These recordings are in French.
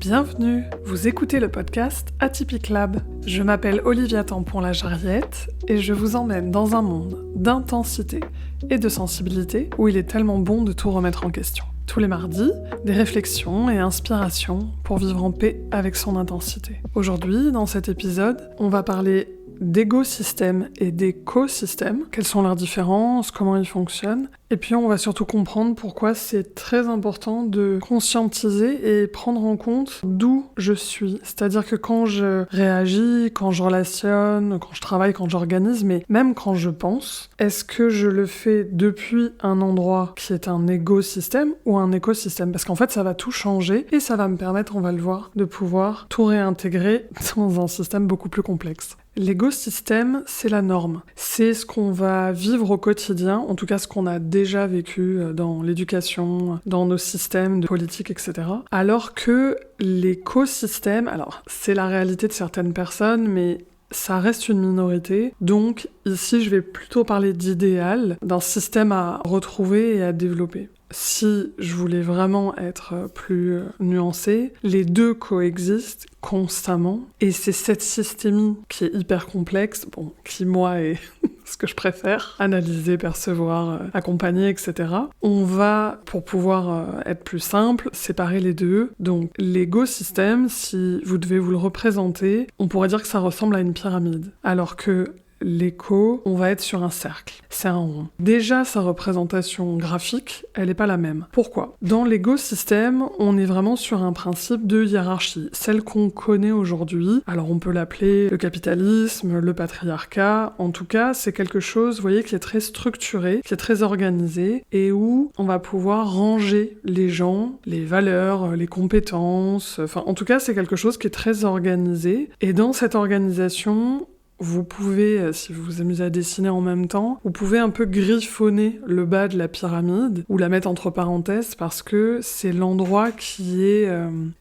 Bienvenue, vous écoutez le podcast Atypique Lab. Je m'appelle Olivia Tampon-la-Jarriette et je vous emmène dans un monde d'intensité et de sensibilité où il est tellement bon de tout remettre en question. Tous les mardis, des réflexions et inspirations pour vivre en paix avec son intensité. Aujourd'hui, dans cet épisode, on va parler d'écosystèmes et d'écosystèmes, quelles sont leurs différences, comment ils fonctionnent, et puis on va surtout comprendre pourquoi c'est très important de conscientiser et prendre en compte d'où je suis. C'est-à-dire que quand je réagis, quand je relationne, quand je travaille, quand j'organise, mais même quand je pense, est-ce que je le fais depuis un endroit qui est un écosystème ou un écosystème ? Parce qu'en fait, ça va tout changer et ça va me permettre, on va le voir, de pouvoir tout réintégrer dans un système beaucoup plus complexe. L'écosystème, c'est la norme. C'est ce qu'on va vivre au quotidien, en tout cas ce qu'on a déjà vécu dans l'éducation, dans nos systèmes de politique, etc. Alors que l'écosystème, alors c'est la réalité de certaines personnes, mais ça reste une minorité. Donc ici, je vais plutôt parler d'idéal, d'un système à retrouver et à développer. Si je voulais vraiment être plus nuancée, les deux coexistent constamment, et c'est cette systémie qui est hyper complexe, qui moi est ce que je préfère, analyser, percevoir, accompagner, etc. On va, pour pouvoir être plus simple, séparer les deux. Donc l'écosystème, si vous devez vous le représenter, on pourrait dire que ça ressemble à une pyramide, alors que l'écho, on va être sur un cercle, c'est un rond. Déjà, sa représentation graphique, elle n'est pas la même. Pourquoi ? Dans l'écosystème, on est vraiment sur un principe de hiérarchie, celle qu'on connaît aujourd'hui. Alors on peut l'appeler le capitalisme, le patriarcat, en tout cas, c'est quelque chose, vous voyez, qui est très structuré, qui est très organisé, et où on va pouvoir ranger les gens, les valeurs, les compétences, en tout cas, c'est quelque chose qui est très organisé. Et dans cette organisation, vous pouvez, si vous vous amusez à dessiner en même temps, vous pouvez un peu griffonner le bas de la pyramide ou la mettre entre parenthèses parce que c'est l'endroit qui est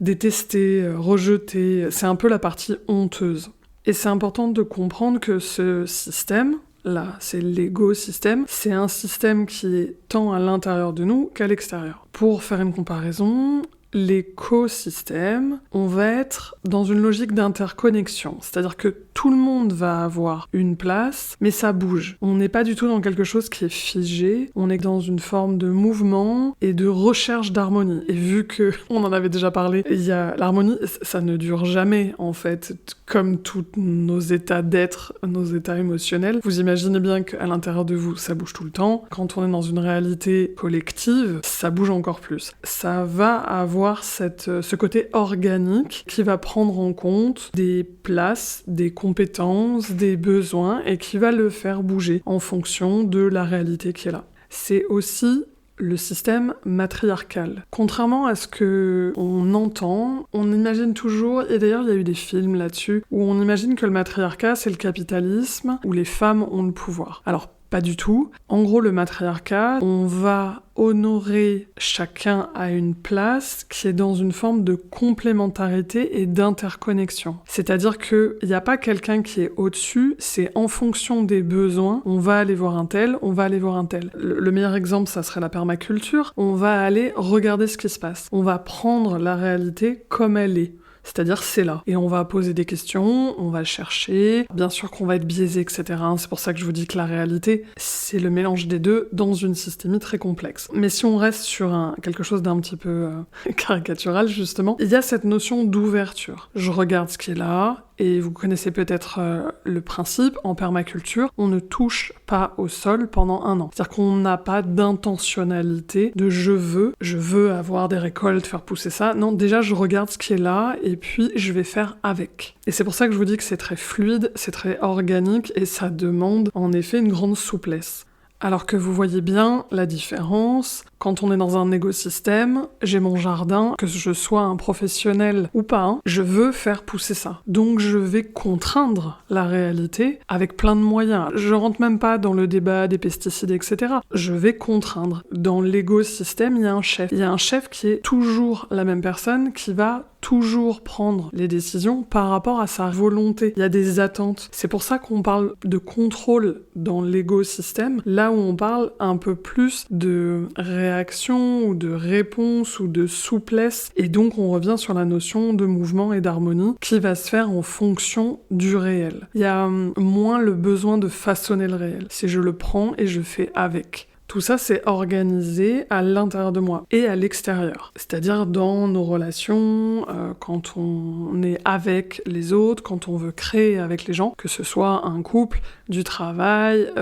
détesté, rejeté. C'est un peu la partie honteuse. Et c'est important de comprendre que ce système, là, c'est l'écosystème, c'est un système qui est tant à l'intérieur de nous qu'à l'extérieur. Pour faire une comparaison, l'écosystème, on va être dans une logique d'interconnexion, c'est-à-dire que tout le monde va avoir une place, mais ça bouge. On n'est pas du tout dans quelque chose qui est figé, on est dans une forme de mouvement et de recherche d'harmonie. Et vu que on en avait déjà parlé, il y a l'harmonie, ça ne dure jamais en fait, comme tous nos états d'être, nos états émotionnels. Vous imaginez bien qu'à l'intérieur de vous, ça bouge tout le temps. Quand on est dans une réalité collective, ça bouge encore plus. Ça va avoir ce côté organique qui va prendre en compte des places, des compétences, des besoins et qui va le faire bouger en fonction de la réalité qui est là. C'est aussi le système matriarcal. Contrairement à ce qu'on entend, on imagine toujours, et d'ailleurs il y a eu des films là-dessus, où on imagine que le matriarcat c'est le capitalisme, où les femmes ont le pouvoir. Alors pas du tout. En gros, le matriarcat, on va honorer chacun à une place qui est dans une forme de complémentarité et d'interconnexion. C'est-à-dire qu'il n'y a pas quelqu'un qui est au-dessus, c'est en fonction des besoins, on va aller voir un tel, on va aller voir un tel. Le meilleur exemple, ça serait la permaculture. On va aller regarder ce qui se passe. On va prendre la réalité comme elle est. C'est-à-dire c'est là. Et on va poser des questions, on va chercher, bien sûr qu'on va être biaisé, etc. C'est pour ça que je vous dis que la réalité, c'est le mélange des deux dans une systémie très complexe. Mais si on reste sur quelque chose d'un petit peu caricatural, justement, il y a cette notion d'ouverture. Je regarde ce qui est là, et vous connaissez peut-être le principe, en permaculture, on ne touche pas au sol pendant 1 an. C'est-à-dire qu'on n'a pas d'intentionnalité de je veux avoir des récoltes, faire pousser ça. Non, déjà je regarde ce qui est là, et puis je vais faire avec. Et c'est pour ça que je vous dis que c'est très fluide, c'est très organique, et ça demande en effet une grande souplesse. Alors que vous voyez bien la différence, quand on est dans un écosystème, j'ai mon jardin, que je sois un professionnel ou pas, je veux faire pousser ça. Donc je vais contraindre la réalité avec plein de moyens. Je rentre même pas dans le débat des pesticides, etc. Je vais contraindre. Dans l'écosystème, il y a un chef. Il y a un chef qui est toujours la même personne, qui va toujours prendre les décisions par rapport à sa volonté. Il y a des attentes. C'est pour ça qu'on parle de contrôle dans l'écosystème, là où on parle un peu plus de réalité réaction ou de réponse ou de souplesse. Et donc on revient sur la notion de mouvement et d'harmonie qui va se faire en fonction du réel. Il y a moins le besoin de façonner le réel. C'est je le prends et je fais avec. Tout ça, c'est organisé à l'intérieur de moi et à l'extérieur. C'est-à-dire dans nos relations, quand on est avec les autres, quand on veut créer avec les gens, que ce soit un couple, du travail,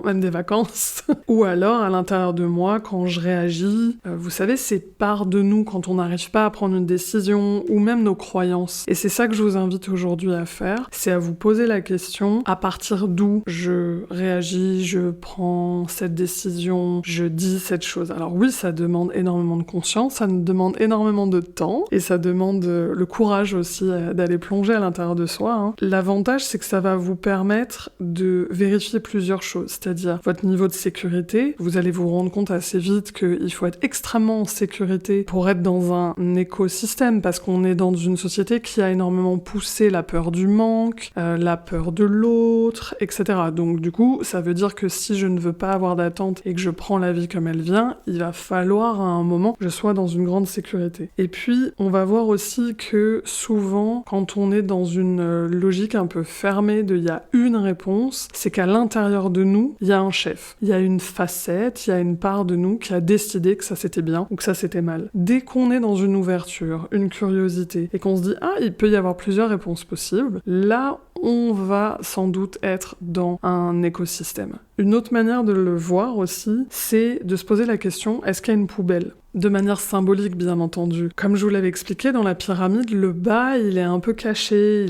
même des vacances, ou alors à l'intérieur de moi, quand je réagis. Vous savez, c'est part de nous quand on n'arrive pas à prendre une décision, ou même nos croyances. Et c'est ça que je vous invite aujourd'hui à faire, c'est à vous poser la question, à partir d'où je réagis, je prends cette décision, je dis cette chose. Alors oui, ça demande énormément de conscience, ça demande énormément de temps, et ça demande le courage aussi d'aller plonger à l'intérieur de soi. Hein. L'avantage, c'est que ça va vous permettre de vérifier plusieurs choses, c'est-à-dire votre niveau de sécurité. Vous allez vous rendre compte assez vite qu'il faut être extrêmement en sécurité pour être dans un écosystème, parce qu'on est dans une société qui a énormément poussé la peur du manque, la peur de l'autre, etc. Donc du coup, ça veut dire que si je ne veux pas avoir d'attente et que je prends la vie comme elle vient, il va falloir à un moment que je sois dans une grande sécurité. Et puis, on va voir aussi que souvent, quand on est dans une logique un peu fermée de il y a une réponse, c'est qu'à l'intérieur de nous, il y a un chef. Il y a une facette, il y a une part de nous qui a décidé que ça c'était bien ou que ça c'était mal. Dès qu'on est dans une ouverture, une curiosité, et qu'on se dit « Ah, il peut y avoir plusieurs réponses possibles », là, on va sans doute être dans un écosystème. Une autre manière de le voir aussi, c'est de se poser la question, est-ce qu'il y a une poubelle ? De manière symbolique, bien entendu. Comme je vous l'avais expliqué, dans la pyramide, le bas, il est un peu caché,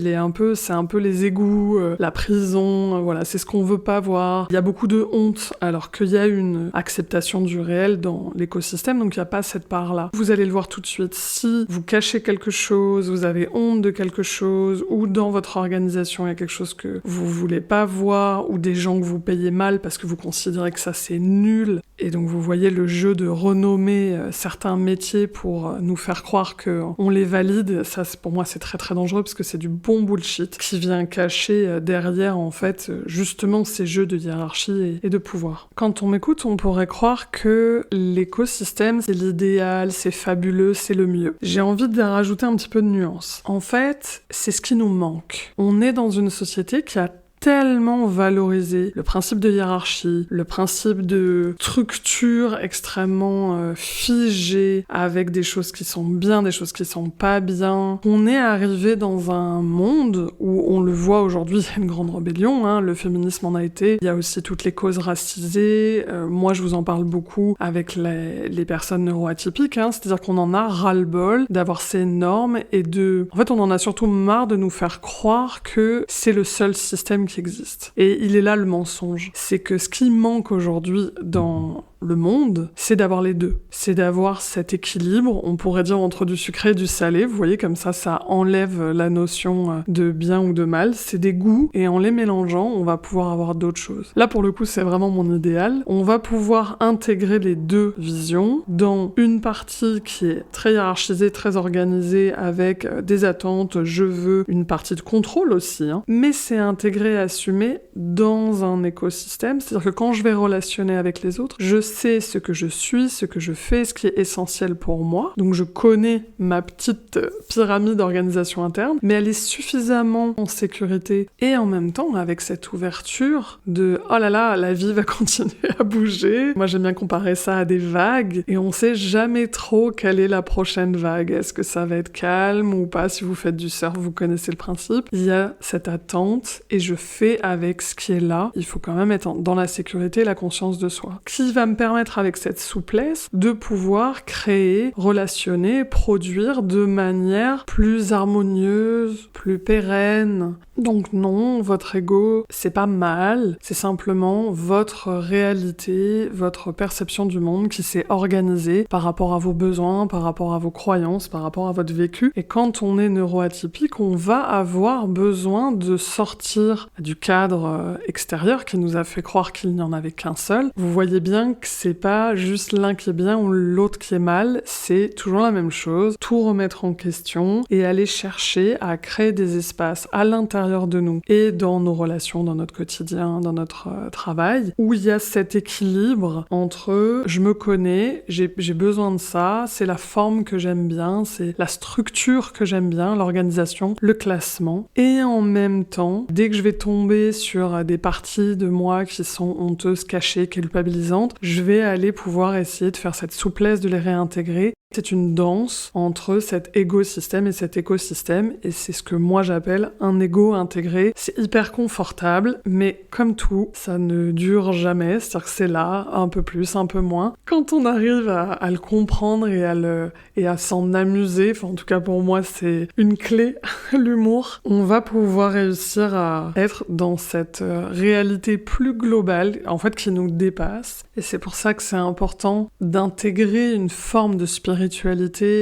c'est un peu les égouts, la prison, voilà, c'est ce qu'on veut pas voir. Il y a beaucoup de honte, alors qu'il y a une acceptation du réel dans l'écosystème, donc il n'y a pas cette part-là. Vous allez le voir tout de suite. Si vous cachez quelque chose, vous avez honte de quelque chose, ou dans votre organisation, il y a quelque chose que vous voulez pas voir, ou des gens que vous payez mal parce que vous considérez que ça c'est nul, et donc vous voyez le jeu de renommer certains métiers pour nous faire croire qu'on les valide, ça pour moi c'est très très dangereux parce que c'est du bon bullshit qui vient cacher derrière en fait justement ces jeux de hiérarchie et de pouvoir. Quand on m'écoute, on pourrait croire que l'écosystème c'est l'idéal, c'est fabuleux, c'est le mieux. J'ai envie de rajouter un petit peu de nuance. En fait, c'est ce qui nous manque. On est dans une société qui a tellement valorisé le principe de hiérarchie, le principe de structure extrêmement figée, avec des choses qui sont bien, des choses qui sont pas bien. On est arrivé dans un monde où on le voit aujourd'hui, il y a une grande rébellion, hein, le féminisme en a été, il y a aussi toutes les causes racisées, moi je vous en parle beaucoup avec les personnes neuroatypiques, hein, c'est-à-dire qu'on en a ras-le-bol d'avoir ces normes et en fait on en a surtout marre de nous faire croire que c'est le seul système qui existe. Et il est là le mensonge. C'est que ce qui manque aujourd'hui dans le monde, c'est d'avoir les deux. C'est d'avoir cet équilibre, on pourrait dire entre du sucré et du salé, vous voyez, comme ça enlève la notion de bien ou de mal, c'est des goûts, et en les mélangeant, on va pouvoir avoir d'autres choses. Là, pour le coup, c'est vraiment mon idéal. On va pouvoir intégrer les deux visions dans une partie qui est très hiérarchisée, très organisée, avec des attentes, je veux, une partie de contrôle aussi, hein. Mais c'est intégré, assumé dans un écosystème, c'est-à-dire que quand je vais relationner avec les autres, je sais ce que je suis, ce que je fais, ce qui est essentiel pour moi. Donc je connais ma petite pyramide d'organisation interne, mais elle est suffisamment en sécurité et en même temps avec cette ouverture de « Oh là là, la vie va continuer à bouger ». Moi j'aime bien comparer ça à des vagues et on sait jamais trop quelle est la prochaine vague. Est-ce que ça va être calme ou pas? Si vous faites du surf, vous connaissez le principe. Il y a cette attente et je fais avec ce qui est là. Il faut quand même être dans la sécurité et la conscience de soi. Qui va me permettre avec cette souplesse de pouvoir créer, relationner, produire de manière plus harmonieuse, plus pérenne. Donc non, votre ego, c'est pas mal, c'est simplement votre réalité, votre perception du monde qui s'est organisée par rapport à vos besoins, par rapport à vos croyances, par rapport à votre vécu. Et quand on est neuroatypique, on va avoir besoin de sortir du cadre extérieur qui nous a fait croire qu'il n'y en avait qu'un seul, vous voyez bien que c'est pas juste l'un qui est bien ou l'autre qui est mal, c'est toujours la même chose, tout remettre en question et aller chercher à créer des espaces à l'intérieur de nous et dans nos relations, dans notre quotidien, dans notre travail, où il y a cet équilibre entre je me connais, j'ai besoin de ça, c'est la forme que j'aime bien, c'est la structure que j'aime bien, l'organisation, le classement, et en même temps, dès que je vais tomber sur des parties de moi qui sont honteuses, cachées, culpabilisantes, je vais aller pouvoir essayer de faire cette souplesse de les réintégrer. C'est une danse entre cet égo-système et cet écosystème, et c'est ce que moi j'appelle un ego intégré. C'est hyper confortable, mais comme tout, ça ne dure jamais, c'est-à-dire que c'est là, un peu plus, un peu moins. Quand on arrive à le comprendre et à s'en amuser, enfin en tout cas pour moi c'est une clé, l'humour, on va pouvoir réussir à être dans cette réalité plus globale, en fait qui nous dépasse, et c'est pour ça que c'est important d'intégrer une forme de spiritualité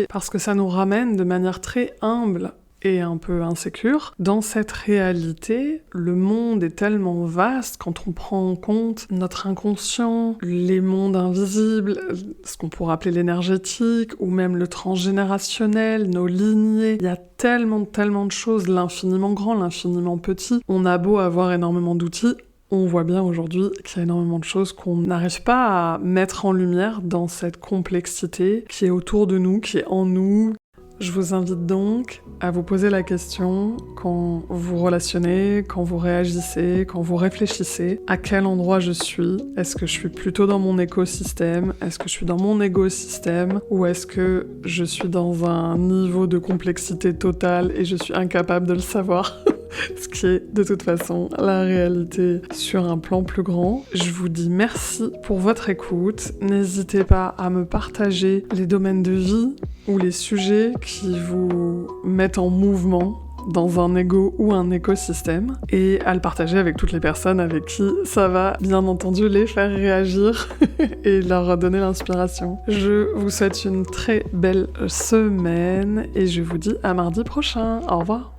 parce que ça nous ramène de manière très humble et un peu insécure. Dans cette réalité, le monde est tellement vaste quand on prend en compte notre inconscient, les mondes invisibles, ce qu'on pourrait appeler l'énergétique, ou même le transgénérationnel, nos lignées. Il y a tellement de choses, l'infiniment grand, l'infiniment petit. On a beau avoir énormément d'outils, on voit bien aujourd'hui qu'il y a énormément de choses qu'on n'arrive pas à mettre en lumière dans cette complexité qui est autour de nous, qui est en nous. Je vous invite donc à vous poser la question quand vous relationnez, quand vous réagissez, quand vous réfléchissez, à quel endroit je suis. Est-ce que je suis plutôt dans mon écosystème? Est-ce que je suis dans mon égo-système? Ou est-ce que je suis dans un niveau de complexité totale et je suis incapable de le savoir? Ce qui est de toute façon la réalité sur un plan plus grand. Je vous dis merci pour votre écoute. N'hésitez pas à me partager les domaines de vie ou les sujets qui vous mettent en mouvement dans un ego ou un écosystème, et à le partager avec toutes les personnes avec qui ça va bien entendu les faire réagir et leur donner l'inspiration. Je vous souhaite une très belle semaine et je vous dis à mardi prochain. Au revoir.